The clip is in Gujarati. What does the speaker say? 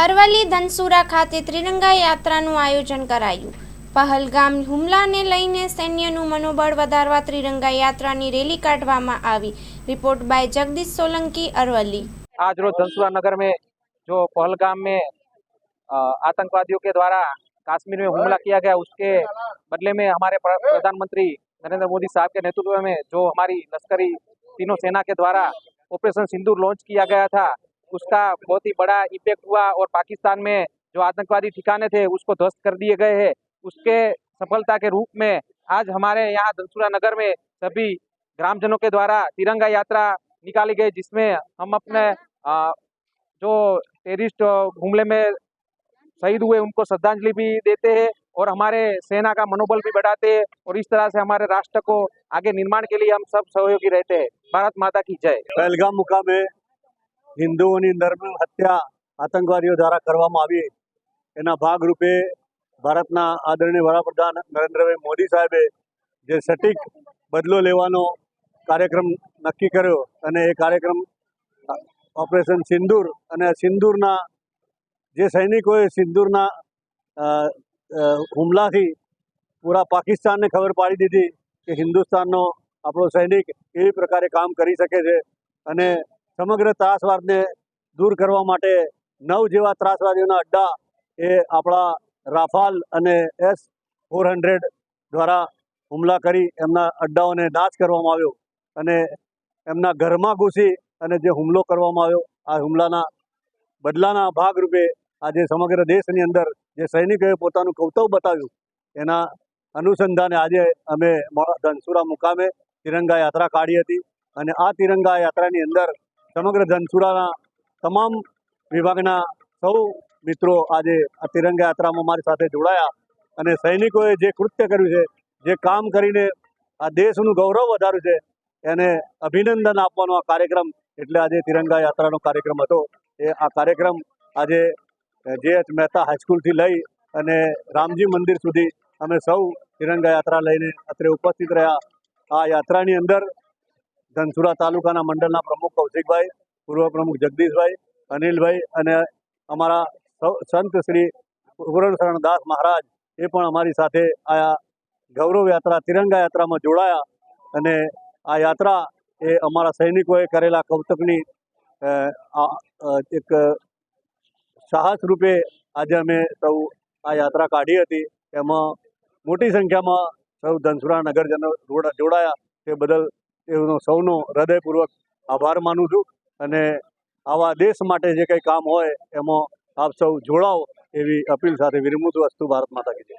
અરવલ્લી ધનસુરા ખાતે ત્રિરંગા યાત્રાનું આયોજન કરાયું। પહલગામ હુમલાને લઈને સૈન્યનું મનોબળ વધારવા ત્રિરંગા યાત્રાની રેલી કાઢવામાં આવી। Report by Jagdish Solanki, Aravalli. आज रोज धनसुरा नगर में जो पहलगाम में आतंकवादियों के द्वारा कश्मीर में हमला किया गया, उसके बदले में हमारे प्रधानमंत्री नरेंद्र मोदी साहब के नेतृत्व में जो हमारी लश्करी तीनों सेना के द्वारा ऑपरेशन सिंदूर लॉन्च किया गया था, उसका बहुत ही बड़ा इम्पैक्ट हुआ और पाकिस्तान में जो आतंकवादी ठिकाने थे उसको ध्वस्त कर दिए गए हैं। उसके सफलता के रूप में आज हमारे यहाँ धनसुरा नगर में सभी ग्रामजनों के द्वारा तिरंगा यात्रा निकाली गई, जिसमें हम अपने जो टेररिस्ट हमले में शहीद हुए उनको श्रद्धांजलि भी देते हैं और हमारे सेना का मनोबल भी बढ़ाते हैं और इस तरह से हमारे राष्ट्र को आगे निर्माण के लिए हम सब सहयोगी रहते हैं। भारत माता की जय। पहलगाम मुकामे हिंदुओની નર્મમ હત્યા આતંકવાદીઓ દ્વારા કરવામાં આવી એના ભાગરૂપે ભારતના આદરણીય વડાપ્રધાન નરેન્દ્રભાઈ મોદી સાહેબે જે સટીક બદલો લેવાનો કાર્યક્રમ નક્કી કર્યો અને એ કાર્યક્રમ ઓપરેશન સિંદૂર અને સિંદૂરના જે સૈનિકોએ સિંદૂરના હુમલાથી પૂરા પાકિસ્તાનને ખબર પાડી દીધી કે હિન્દુસ્તાનનો આપણો સૈનિક કેવી પ્રકારે કામ કરી શકે છે અને સમગ્ર ત્રાસવાદને દૂર કરવા માટે 9 જેવા ત્રાસવાદીઓના અડ્ડા એ આપણા રાફાલ અને S-400 દ્વારા હુમલા કરી એમના અડ્ડાઓને નાશ કરવામાં આવ્યો અને એમના ઘરમાં ઘૂસી અને જે હુમલો કરવામાં આવ્યો, આ હુમલાના બદલાના ભાગરૂપે આજે સમગ્ર દેશની અંદર જે સૈનિકોએ પોતાનું કૌતવ બતાવ્યું એના અનુસંધાને આજે અમે ધનસુરા મુકામે તિરંગા યાત્રા કાઢી હતી અને આ તિરંગા યાત્રાની અંદર સમગ્ર ધનસુરાના તમામ વિભાગના સૌ મિત્રો આજે આ તિરંગા યાત્રામાં મારી સાથે જોડાયા અને સૈનિકોએ જે કૃત્ય કર્યું છે, જે કામ કરીને આ દેશનું ગૌરવ વધાર્યું છે, એને અભિનંદન આપવાનો આ કાર્યક્રમ એટલે આજે તિરંગા યાત્રાનો કાર્યક્રમ હતો। એ આ કાર્યક્રમ આજે JH મહેતા હાઈસ્કૂલથી લઈ અને રામજી મંદિર સુધી અમે સૌ તિરંગા યાત્રા લઈને અત્રે ઉપસ્થિત રહ્યા। આ યાત્રાની અંદર ધનસુરા તાલુકાના મંડળના પ્રમુખ કૌશિકભાઈ, પૂર્વ પ્રમુખ જગદીશભાઈ, અનિલભાઈ અને અમારા સંત શ્રી પૂરણ શરણદાસ મહારાજ એ પણ અમારી સાથે આ ગૌરવ યાત્રા તિરંગા યાત્રામાં જોડાયા અને આ યાત્રા એ અમારા સૈનિકોએ કરેલા કૌતકની એક સાહસ રૂપે આજે અમે સૌ આ યાત્રા કાઢી હતી। એમાં મોટી સંખ્યામાં સૌ ધનસુરા નગરજનો જોડાયા તે બદલ એનો સૌનો હૃદયપૂર્વક આભાર માનું છું અને આવા દેશ માટે જે કંઈ કામ હોય એમાં આપ સૌ જોડાઓ એવી અપીલ સાથે વિરમું છું। અસ્તુ ભારત માતા કી જય।